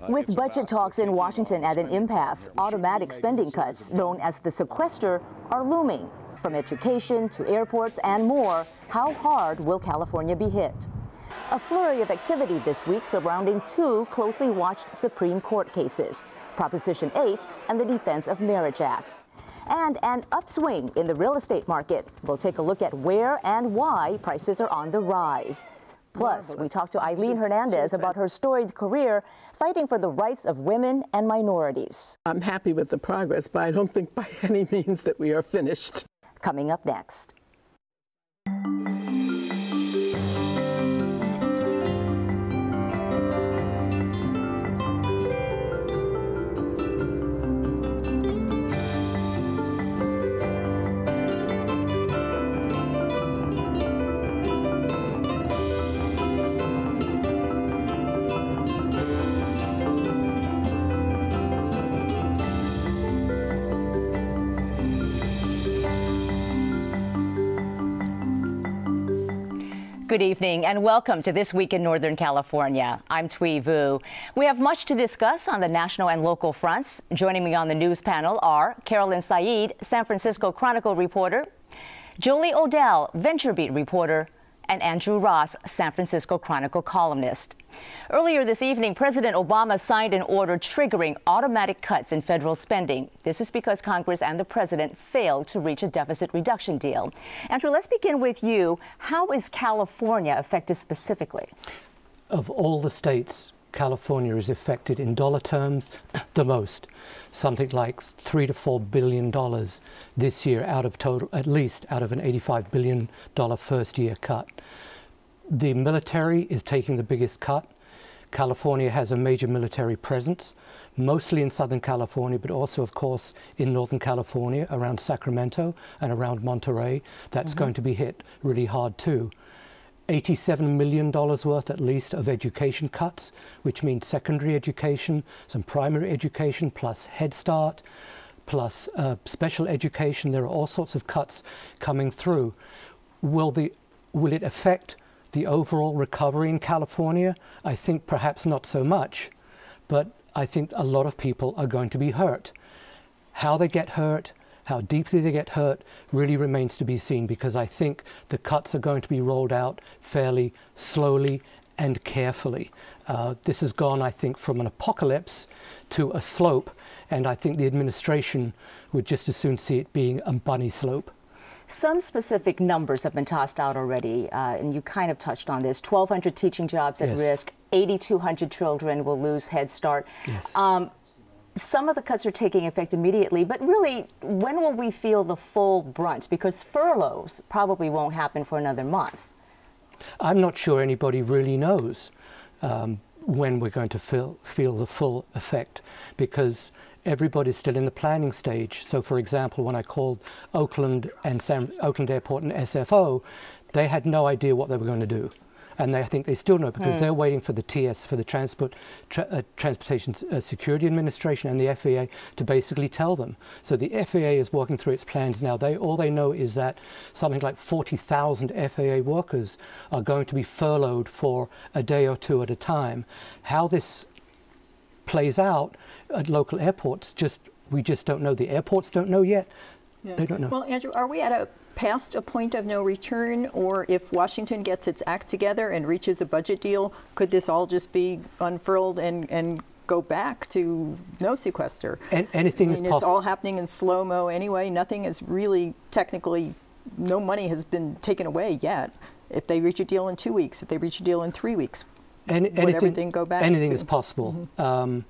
With budget talks in Washington at an impasse, automatic spending cuts, known as the sequester, are looming. From education to airports and more, how hard will California be hit? A flurry of activity this week surrounding two closely watched Supreme Court cases, Proposition 8 and the Defense of Marriage Act. And an upswing in the real estate market. We'll take a look at where and why prices are on the rise. Plus, we talked to Aileen Hernandez about her storied career fighting for the rights of women and minorities. I'm happy with the progress, but I don't think by any means that we are finished. Coming up next. Good evening and welcome to This Week in Northern California. I'm Thuy Vu. We have much to discuss on the national and local fronts. Joining me on the news panel are Carolyn Said, San Francisco Chronicle reporter, Jolie Odell, VentureBeat reporter, and Andrew Ross, San Francisco Chronicle columnist. Earlier this evening, President Obama signed an order triggering automatic cuts in federal spending. This is because Congress and the president failed to reach a deficit reduction deal. Andrew, let's begin with you. How is California affected specifically? Of all the states, California is affected in dollar terms the most, something like $3 to $4 billion this year out of total, at least out of an $85 billion first year cut. The military is taking the biggest cut. California has a major military presence, mostly in Southern California, but also, of course, in Northern California, around Sacramento and around Monterey. That's going to be hit really hard too. $87 million worth at least of education cuts, which means secondary education, some primary education, plus Head Start, plus special education. There are all sorts of cuts coming through. Will it affect the overall recovery in California? I think perhaps not so much, but I think a lot of people are going to be hurt. How they get hurt, how deeply they get hurt really remains to be seen, because I think the cuts are going to be rolled out fairly slowly and carefully. This has gone, I think, from an apocalypse to a slope, and I think the administration would just as soon see it being a bunny slope. Some specific numbers have been tossed out already, and you kind of touched on this. 1,200 teaching jobs at risk, 8,200 children will lose Head Start. Yes. Some of the cuts are taking effect immediately, but really, when will we feel the full brunt? Because furloughs probably won't happen for another month. I'm not sure anybody really knows when we're going to feel the full effect, because everybody's still in the planning stage. So, for example, when I called Oakland Airport and SFO, they had no idea what they were going to do. And I think they still know, because they're waiting for the TS, for the Transportation Security Administration and the FAA to basically tell them. So the FAA is working through its plans now. All they know is that something like 40,000 FAA workers are going to be furloughed for a day or two at a time. How this plays out at local airports, we just don't know. The airports don't know yet. Yeah. They don't know. Well, Andrew, are we past a point of no return, or if Washington gets its act together and reaches a budget deal, could this all just be unfurled and go back to no sequester? And anything is possible. It's all happening in slow-mo anyway. Nothing is really technically, no money has been taken away yet. If they reach a deal in 2 weeks, if they reach a deal in 3 weeks, would everything go back? Anything is possible. I'm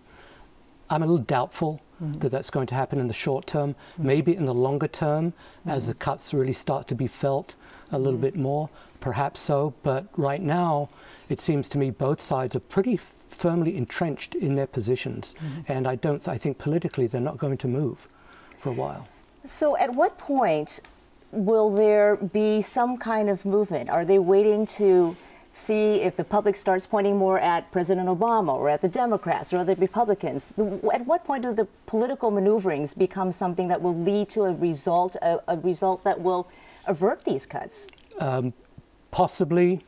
a little doubtful that that's going to happen in the short term. Maybe in the longer term, as the cuts really start to be felt a little bit more, perhaps so. But right now, it seems to me both sides are pretty firmly entrenched in their positions. And I think politically they're not going to move for a while. So at what point will there be some kind of movement? Are they waiting to see if the public starts pointing more at President Obama or at the Democrats or other Republicans? At what point do the political maneuverings become something that will lead to a result that will avert these cuts? Possibly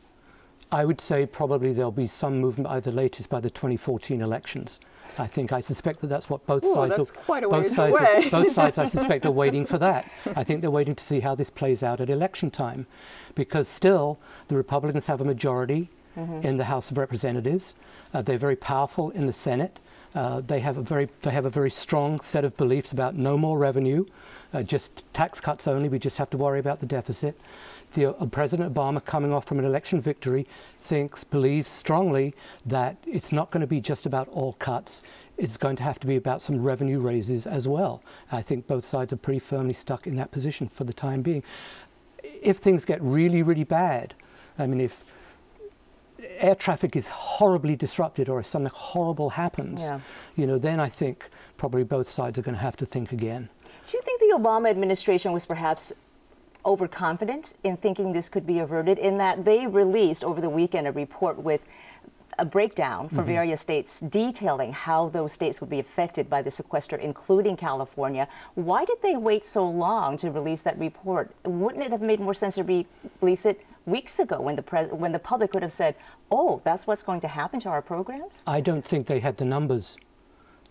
I would say probably there'll be some movement by the latest by the 2014 elections. I suspect that that's what both sides both sides I suspect are waiting for that. I think they're waiting to see how this plays out at election time, because still the Republicans have a majority in the House of Representatives. They're very powerful in the Senate. They have a very strong set of beliefs about no more revenue, just tax cuts only. We just have to worry about the deficit. President Obama, coming off from an election victory, believes strongly that it's not going to be just about all cuts. It's going to have to be about some revenue raises as well. I think both sides are pretty firmly stuck in that position for the time being. If things get really, really bad, I mean, if air traffic is horribly disrupted or if something horrible happens, then I think probably both sides are going to have to think again. Do you think the Obama administration was perhaps overconfident in thinking this could be averted, in that they released over the weekend a report with a breakdown for various states detailing how those states would be affected by the sequester, including California? Why did they wait so long to release that report? Wouldn't it have made more sense to release it weeks ago when the public could have said, oh, that's what's going to happen to our programs? I don't think they had the numbers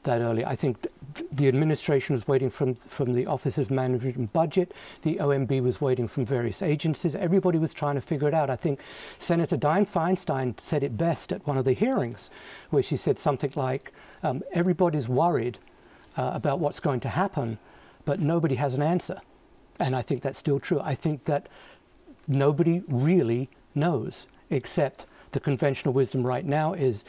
that early. I think the administration was waiting from the Office of Management and Budget. The OMB was waiting from various agencies. Everybody was trying to figure it out. I think Senator Dianne Feinstein said it best at one of the hearings, where she said something like, everybody's worried about what's going to happen, but nobody has an answer. And I think that's still true. I think that nobody really knows, except the conventional wisdom right now is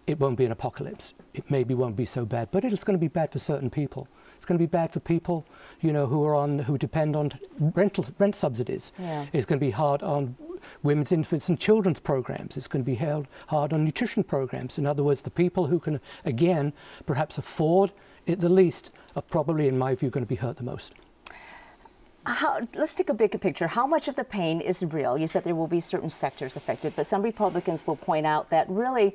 it won't be an apocalypse. It maybe won't be so bad, but it's going to be bad for certain people. It's going to be bad for people, who depend on rent subsidies. It's going to be hard on women's, infants, and children's programs. It's going to be hard on nutrition programs. In other words, the people who can, again, perhaps afford it the least are probably, in my view, going to be hurt the most. Let's take a bigger picture. How much of the pain is real? You said there will be certain sectors affected, but some Republicans will point out that really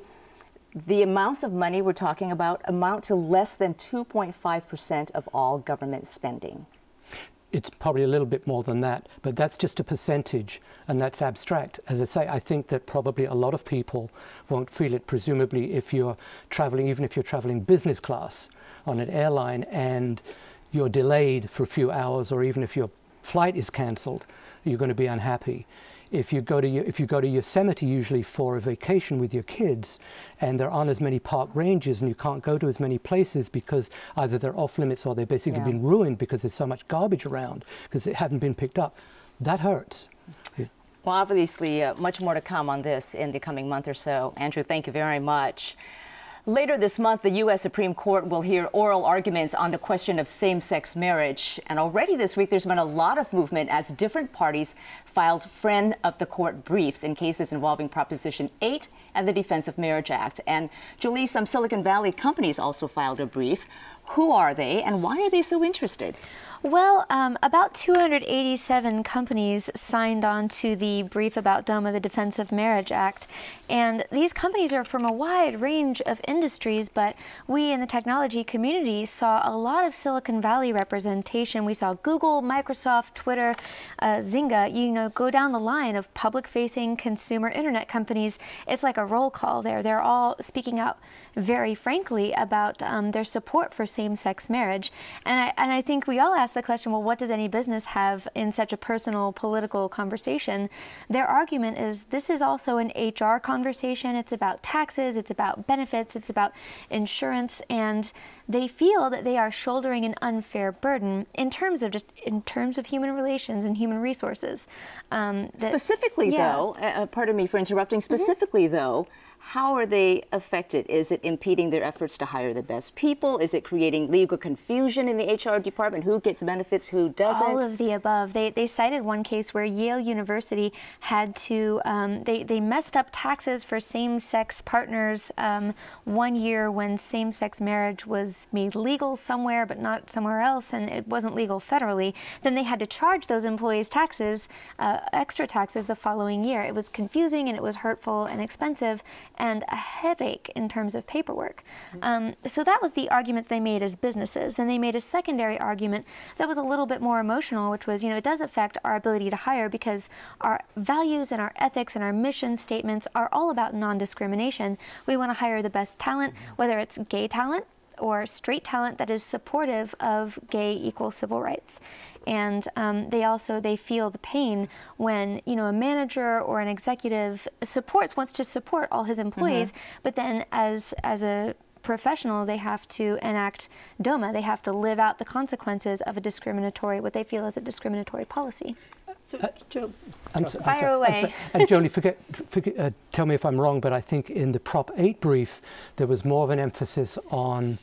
the amounts of money we're talking about amount to less than 2.5% of all government spending. It's probably a little bit more than that, but that's just a percentage, and that's abstract. As I say, I think that probably a lot of people won't feel it, presumably if you're traveling, even if you're traveling business class on an airline and you're delayed for a few hours, or even if your flight is cancelled, you're going to be unhappy. If you go to Yosemite usually for a vacation with your kids, and there aren't as many park rangers and you can't go to as many places because either they're off limits or they've basically been ruined because there's so much garbage around because it hadn't been picked up, that hurts. Well, obviously, much more to come on this in the coming month or so. Andrew, thank you very much. Later this month, the U.S. Supreme Court will hear oral arguments on the question of same-sex marriage. And already this week, there's been a lot of movement as different parties filed friend of the court briefs in cases involving Proposition 8 and the Defense of Marriage Act. And Julie, some Silicon Valley companies also filed a brief. Who are they, and why are they so interested? Well, about 287 companies signed on to the brief about DOMA, the Defense of Marriage Act. And these companies are from a wide range of industries, but we in the technology community saw a lot of Silicon Valley representation. We saw Google, Microsoft, Twitter, Zynga, go down the line of public-facing consumer internet companies. It's like a roll call there. They're all speaking out very frankly about their support for same-sex marriage. And I think we all ask the question, well, what does any business have in such a personal political conversation? Their argument is this is also an HR conversation. It's about taxes, it's about benefits, it's about insurance, and they feel that they are shouldering an unfair burden in terms of human relations and human resources. Specifically, though, pardon me for interrupting, specifically, though, how are they affected? Is it impeding their efforts to hire the best people? Is it creating legal confusion in the HR department? Who gets benefits, who doesn't? All of the above. They cited one case where Yale University had to, they messed up taxes for same-sex partners 1 year when same-sex marriage was made legal somewhere but not somewhere else, and it wasn't legal federally. Then they had to charge those employees taxes, extra taxes the following year. It was confusing and it was hurtful and expensive. and a headache in terms of paperwork. So that was the argument they made as businesses. Then they made a secondary argument that was a little bit more emotional, which was, it does affect our ability to hire because our values and our ethics and our mission statements are all about non-discrimination. We want to hire the best talent, whether it's gay talent or straight talent that is supportive of gay equal civil rights. And they feel the pain when a manager or an executive wants to support all his employees, but then as a professional, they have to enact DOMA. They have to live out the consequences of what they feel is a discriminatory policy. So, Joe, fire away. And Jolie, tell me if I'm wrong, but I think in the Prop 8 brief, there was more of an emphasis on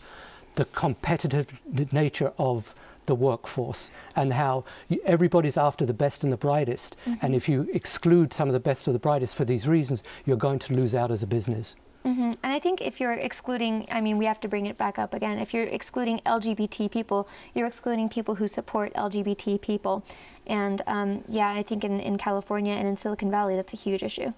the competitive nature of the workforce and how everybody's after the best and the brightest. And if you exclude some of the best or the brightest for these reasons, you're going to lose out as a business. And I think if you're excluding, we have to bring it back up again, if you're excluding LGBT people, you're excluding people who support LGBT people. And I think in California and in Silicon Valley, that's a huge issue.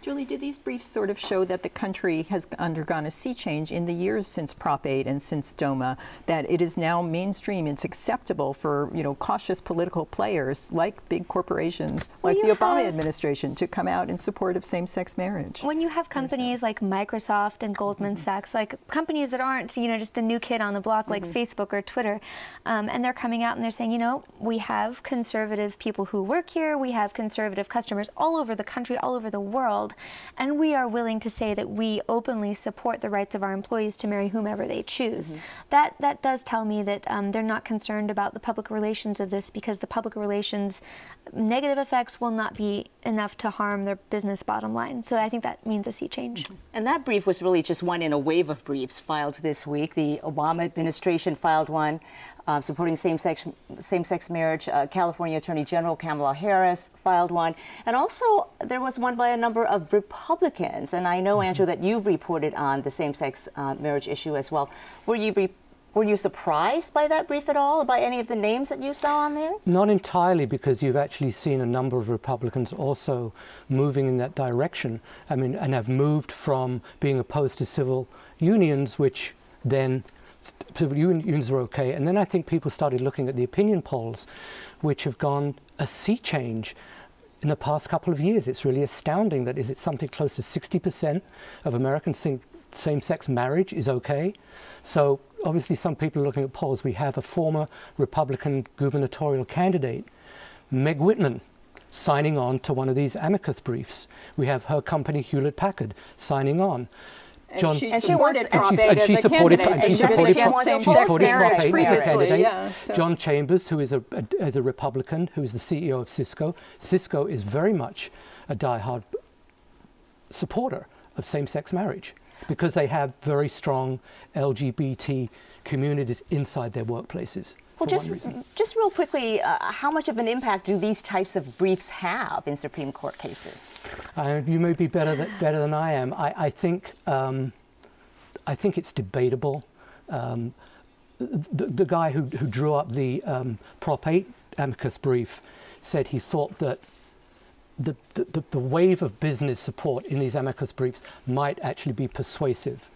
Julie, do these briefs sort of show that the country has undergone a sea change in the years since Prop 8 and since DOMA, that it is now mainstream, it's acceptable for, cautious political players like big corporations, like the Obama administration, to come out in support of same-sex marriage? When you have companies like Microsoft and Goldman Sachs, like companies that aren't, just the new kid on the block like Facebook or Twitter, and they're coming out and they're saying, we have conservative people who work here, we have conservative customers all over the country, all over the world, and we are willing to say that we openly support the rights of our employees to marry whomever they choose. That does tell me that they're not concerned about the public relations of this, because the public relations negative effects will not be enough to harm their business bottom line. So I think that means a sea change. And that brief was really just one in a wave of briefs filed this week. The Obama administration filed one supporting same-sex marriage. California Attorney General Kamala Harris filed one. And also there was one by a number of Republicans. And I know, Andrew, that you've reported on the same-sex marriage issue as well. Were you surprised by that brief at all, by any of the names that you saw on there? Not entirely, because you've actually seen a number of Republicans also moving in that direction. And have moved from being opposed to civil unions, which then civil unions are okay. And then I think people started looking at the opinion polls, which have gone a sea change in the past couple of years. It's really astounding that is it something close to 60% of Americans think same-sex marriage is okay. So obviously some people are looking at polls. We have a former Republican gubernatorial candidate, Meg Whitman, signing on to one of these amicus briefs. We have her company, Hewlett-Packard, signing on. And she supported Prop 8 as a supported candidate. Prop 8 as a candidate. Yeah, so. John Chambers, who is a Republican, who is the CEO of Cisco. Cisco is very much a diehard supporter of same-sex marriage, because they have very strong LGBT communities inside their workplaces. Well, just real quickly, how much of an impact do these types of briefs have in Supreme Court cases? You may be better than I am. I think it's debatable. The guy who drew up the Prop 8 amicus brief said he thought that the wave of business support in these amicus briefs might actually be persuasive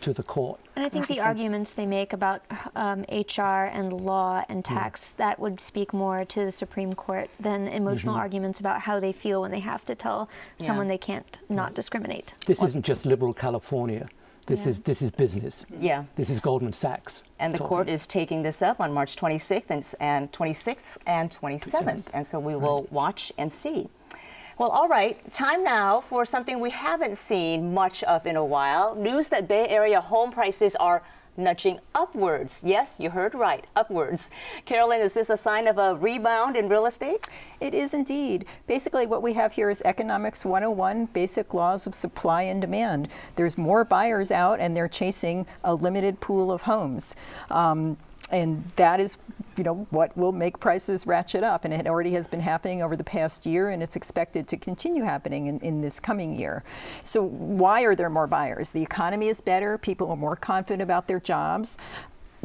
to the court. And I think the arguments they make about HR and law and tax, that would speak more to the Supreme Court than emotional arguments about how they feel when they have to tell someone they can't not discriminate. This isn't just liberal California. This is business. Yeah. This is Goldman Sachs. And the court is taking this up on March 26th and 27th. And so we will watch and see. Well, all right, time now for something we haven't seen much of in a while. News that Bay Area home prices are nudging upwards. Yes, you heard right, upwards. Carolyn, is this a sign of a rebound in real estate? It is indeed. Basically, what we have here is Economics 101, basic laws of supply and demand. There's more buyers out, and they're chasing a limited pool of homes. And that is, what will make prices ratchet up. And it already has been happening over the past year, and it's expected to continue happening in this coming year. So why are there more buyers? The economy is better. People are more confident about their jobs.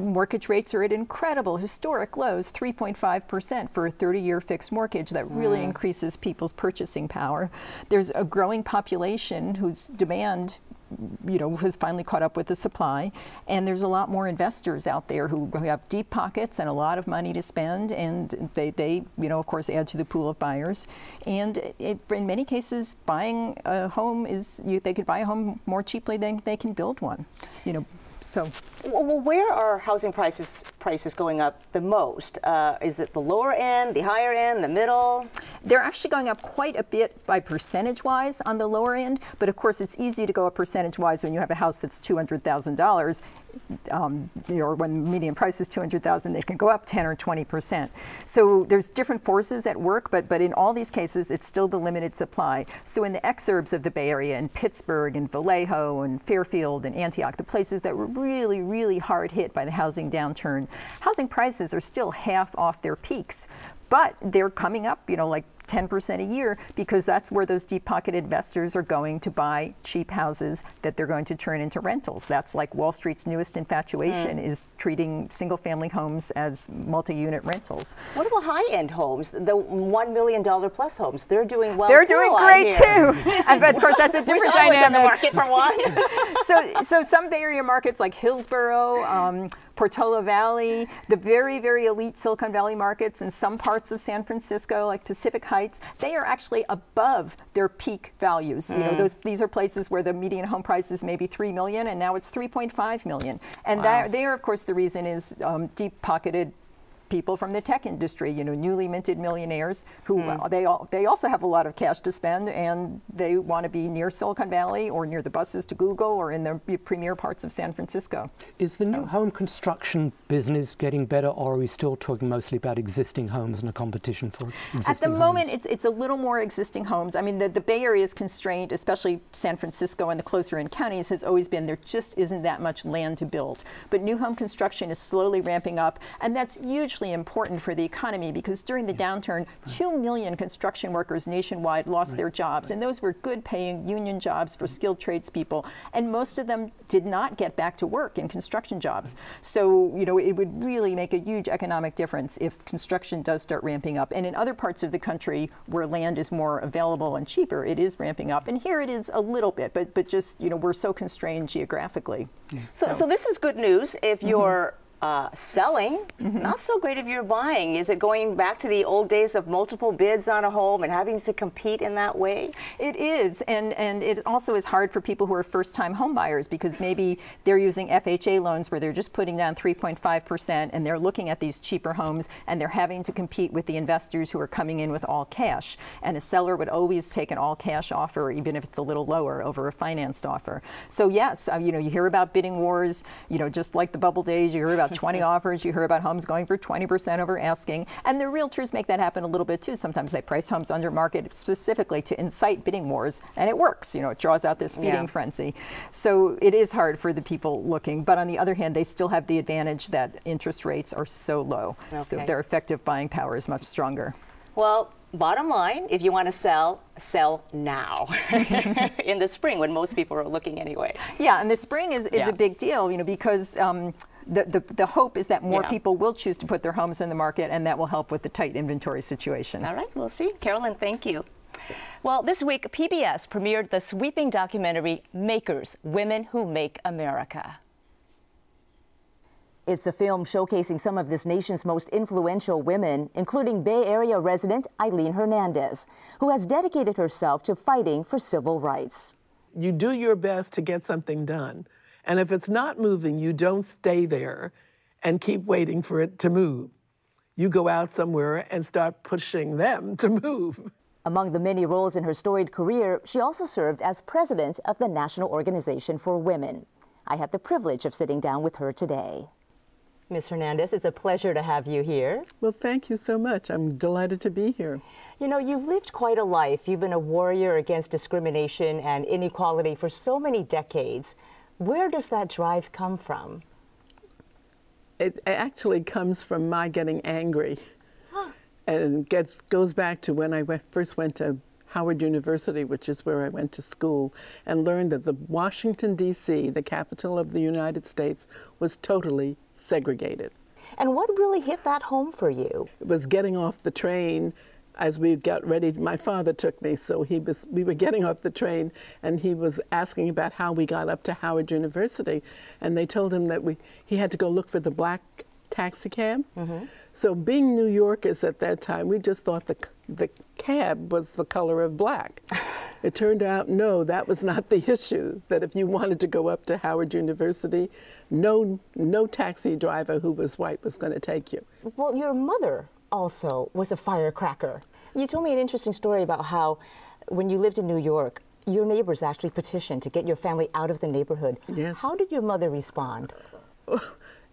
mortgage rates are at incredible historic lows, 3.5% for a 30-year fixed mortgage. That really increases people's purchasing power. There's a growing population whose demand has finally caught up with the supply, and there's a lot more investors out there who have deep pockets and a lot of money to spend, and they of course add to the pool of buyers. And in many cases, buying a home they could buy a home more cheaply than they can build one. So, well, where are housing prices going up the most? Is it the lower end, the higher end, the middle? They're actually going up quite a bit by percentage-wise on the lower end, but of course it's easy to go up percentage-wise when you have a house that's $200,000. Or when the median price is $200,000, they can go up 10 or 20%. So there's different forces at work, but in all these cases, it's still the limited supply. So in the exurbs of the Bay Area, in Pittsburgh and Vallejo and Fairfield and Antioch, the places that were really, really hard hit by the housing downturn, housing prices are still half off their peaks, but they're coming up, like 10% a year, because that's where those deep-pocketed investors are going to buy cheap houses that they're going to turn into rentals. That's like Wall Street's newest infatuation, is treating single-family homes as multi-unit rentals. What about high-end homes, the $1 million plus homes? They're doing well. They're doing great too. And but of course, that's a different dynamic. In the market for one. So some Bay Area markets like Hillsborough, Portola Valley, the very, very elite Silicon Valley markets, and some parts of San Francisco, like Pacific Heights, they are actually above their peak values. These are places where the median home price is maybe $3 million, and now it's $3.5 million. And there, of course, the reason is deep-pocketed people from the tech industry, newly minted millionaires who they also have a lot of cash to spend, and they want to be near Silicon Valley or near the buses to Google or in the premier parts of San Francisco. Is the new home construction business getting better, or are we still talking mostly about existing homes and a competition for existing homes? At the moment, it's a little more existing homes. I mean, the Bay Area is constrained, especially San Francisco and the closer in counties, has always been there just isn't that much land to build. But new home construction is slowly ramping up, and that's hugely important for the economy, because during the downturn, 2 million construction workers nationwide lost their jobs, and those were good-paying union jobs for skilled tradespeople, and most of them did not get back to work in construction jobs. So, it would really make a huge economic difference if construction does start ramping up. And in other parts of the country where land is more available and cheaper, it is ramping up. And here it is a little bit, but just, we're so constrained geographically. So this is good news if you're selling, not so great if you're buying. Is it going back to the old days of multiple bids on a home and having to compete in that way? It is, and it also is hard for people who are first-time home buyers, because maybe they're using FHA loans where they're just putting down 3.5% and they're looking at these cheaper homes, and they're having to compete with the investors who are coming in with all cash. And a seller would always take an all-cash offer, even if it's a little lower, over a financed offer. So yes, you hear about bidding wars, just like the bubble days, you hear about 20 offers, you hear about homes going for 20% over asking, and the realtors make that happen a little bit too. Sometimes they price homes under market specifically to incite bidding wars, and it works. It draws out this feeding frenzy. So it is hard for the people looking, but on the other hand, they still have the advantage that interest rates are so low, so their effective buying power is much stronger. Well, bottom line, if you want to sell now in the spring when most people are looking anyway. Yeah, and the spring is a big deal, because the hope is that more people will choose to put their homes in the market, and that will help with the tight inventory situation. All right, we'll see. Carolyn, thank you. Well, this week, PBS premiered the sweeping documentary, Makers, Women Who Make America. It's a film showcasing some of this nation's most influential women, including Bay Area resident Aileen Hernandez, who has dedicated herself to fighting for civil rights. You do your best to get something done. And if it's not moving, you don't stay there and keep waiting for it to move. You go out somewhere and start pushing them to move. Among the many roles in her storied career, she also served as president of the National Organization for Women. I had the privilege of sitting down with her today. Ms. Hernandez, it's a pleasure to have you here. Well, thank you so much. I'm delighted to be here. You've lived quite a life. You've been a warrior against discrimination and inequality for so many decades. Where does that drive come from? It actually comes from my getting angry. And goes back to when I first went to Howard University, which is where I went to school, and learned that the Washington, D.C., the capital of the United States, was totally segregated. And what really hit that home for you? It was getting off the train as we got ready. My father took me, so we were getting off the train, and he was asking about how we got up to Howard University, and they told him that he had to go look for the black taxi cab. So being New Yorkers at that time, we just thought the cab was the color of black. It turned out, no, that was not the issue, that if you wanted to go up to Howard University, no taxi driver who was white was going to take you. Well, your mother also was a firecracker. You told me an interesting story about how when you lived in New York, your neighbors actually petitioned to get your family out of the neighborhood. Yes. How did your mother respond?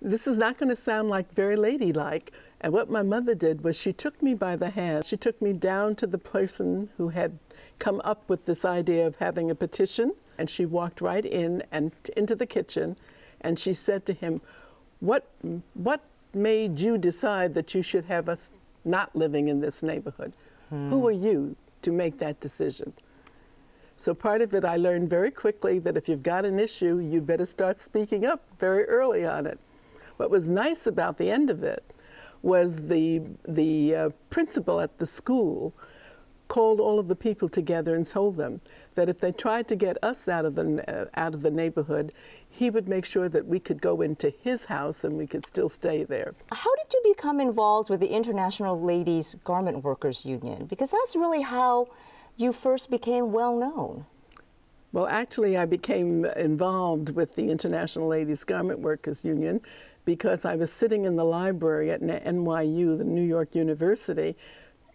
This is not going to sound like very ladylike. And what my mother did was she took me by the hand. She took me down to the person who had come up with this idea of having a petition, and she walked right in and into the kitchen, and she said to him, what made you decide that you should have us not living in this neighborhood? Who are you to make that decision? So part of it, I learned very quickly that if you've got an issue, you better start speaking up very early on it. What was nice about the end of it was the principal at the school called all of the people together and told them that if they tried to get us out of the neighborhood, he would make sure that we could go into his house and we could still stay there. How did you become involved with the International Ladies Garment Workers Union? Because that's really how you first became well known. Well, actually, I became involved with the International Ladies Garment Workers Union because I was sitting in the library at NYU, the New York University,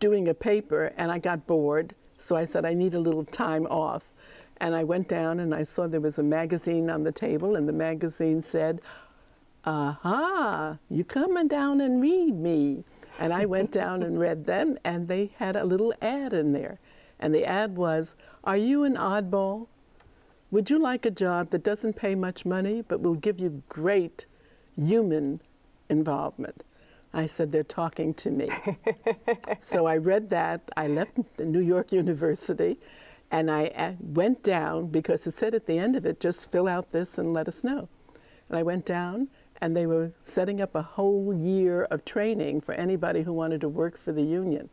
doing a paper, and I got bored. So I said, I need a little time off. And I went down and I saw there was a magazine on the table, and the magazine said, aha, you coming down and read me. And I went down and read them, and they had a little ad in there. And the ad was, are you an oddball? Would you like a job that doesn't pay much money, but will give you great human involvement? I said, they're talking to me. So I read that. I left New York University, and I went down because it said at the end of it, just fill out this and let us know. And I went down, and they were setting up a whole year of training for anybody who wanted to work for the union.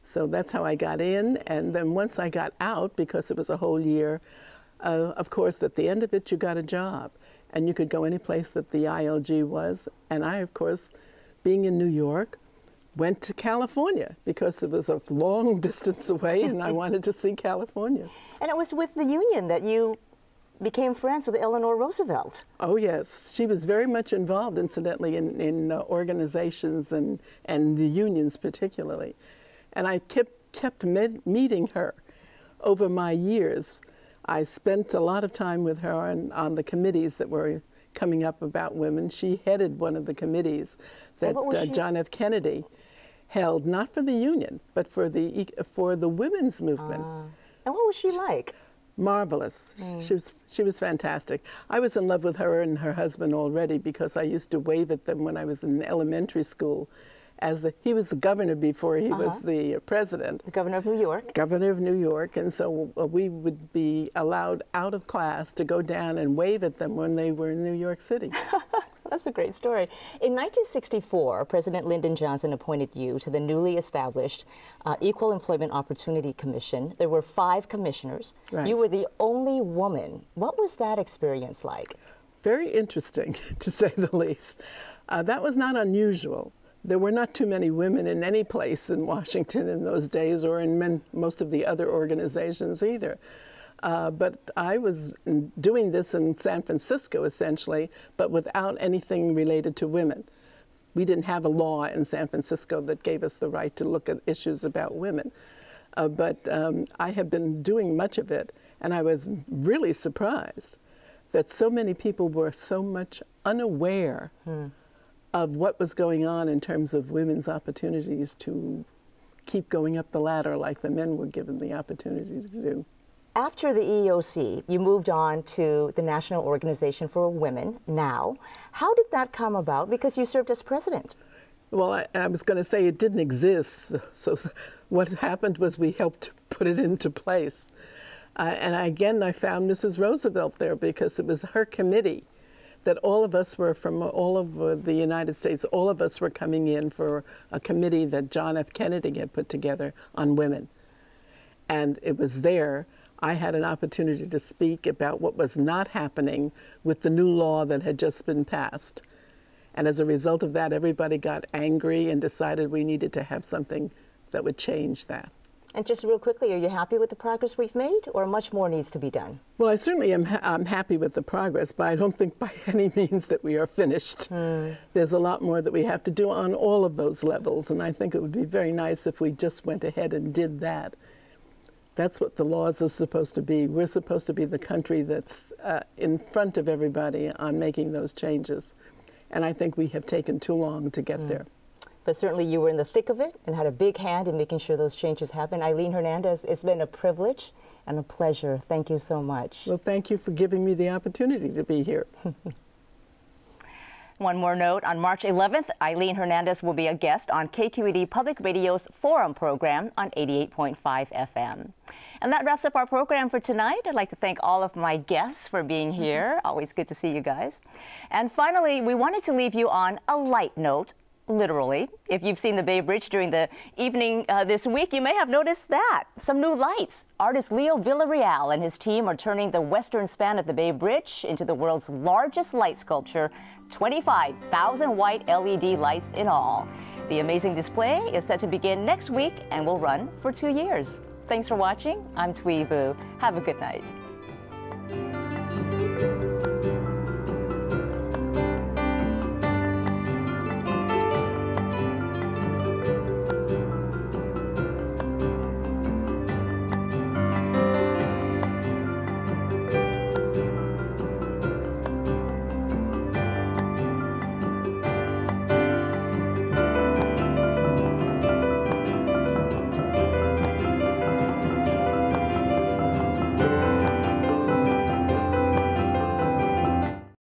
So that's how I got in, and then once I got out, because it was a whole year, of course, at the end of it, you got a job, and you could go any place that the ILG was. And I, of course, being in New York, went to California because it was a long distance away, and I wanted to see California. And it was with the union that you became friends with Eleanor Roosevelt. Oh, yes. She was very much involved, incidentally, in organizations and the unions particularly. And I kept meeting her over my years. I spent a lot of time with her on the committees that were coming up about women. She headed one of the committees that John F. Kennedy held, not for the union, but for the women's movement. And what was she like? Marvelous. She was fantastic. I was in love with her and her husband already because I used to wave at them when I was in elementary school. He was the governor before he was the president. The governor of New York. Governor of New York, and so we would be allowed out of class to go down and wave at them when they were in New York City. That's a great story. In 1964, President Lyndon Johnson appointed you to the newly established Equal Employment Opportunity Commission. There were 5 commissioners. Right. You were the only woman. What was that experience like? Very interesting, to say the least. That was not unusual. There were not too many women in any place in Washington in those days, or in most of the other organizations either. But I was doing this in San Francisco, essentially, but without anything related to women. We didn't have a law in San Francisco that gave us the right to look at issues about women. But I have been doing much of it, and I was really surprised that so many people were so much unaware of what was going on in terms of women's opportunities to keep going up the ladder like the men were given the opportunity to do. After the EEOC, you moved on to the National Organization for Women, NOW. How did that come about? Because you served as president. Well, I was going to say it didn't exist. So what happened was we helped put it into place. And again, I found Mrs. Roosevelt there because it was her committee that all of us were from all over the United States, all of us were coming in for a committee that John F. Kennedy had put together on women. And it was there I had an opportunity to speak about what was not happening with the new law that had just been passed. And as a result of that, everybody got angry and decided we needed to have something that would change that. And just real quickly, are you happy with the progress we've made, or much more needs to be done? Well, I certainly am I'm happy with the progress, but I don't think by any means that we are finished. There's a lot more that we have to do on all of those levels, and I think it would be very nice if we just went ahead and did that. That's what the laws are supposed to be. We're supposed to be the country that's in front of everybody on making those changes. And I think we have taken too long to get there. But certainly you were in the thick of it and had a big hand in making sure those changes happen. Aileen Hernandez, it's been a privilege and a pleasure. Thank you so much. Well, thank you for giving me the opportunity to be here. One more note, on March 11th, Aileen Hernandez will be a guest on KQED Public Radio's Forum program on 88.5 FM. And that wraps up our program for tonight. I'd like to thank all of my guests for being here. Always good to see you guys. And finally, we wanted to leave you on a light note. Literally. If you've seen the Bay Bridge during the evening this week, you may have noticed that. Some new lights. Artist Leo Villarreal and his team are turning the western span of the Bay Bridge into the world's largest light sculpture, 25,000 white LED lights in all. The amazing display is set to begin next week and will run for 2 years. Thanks for watching. I'm Thuy Vu. Have a good night.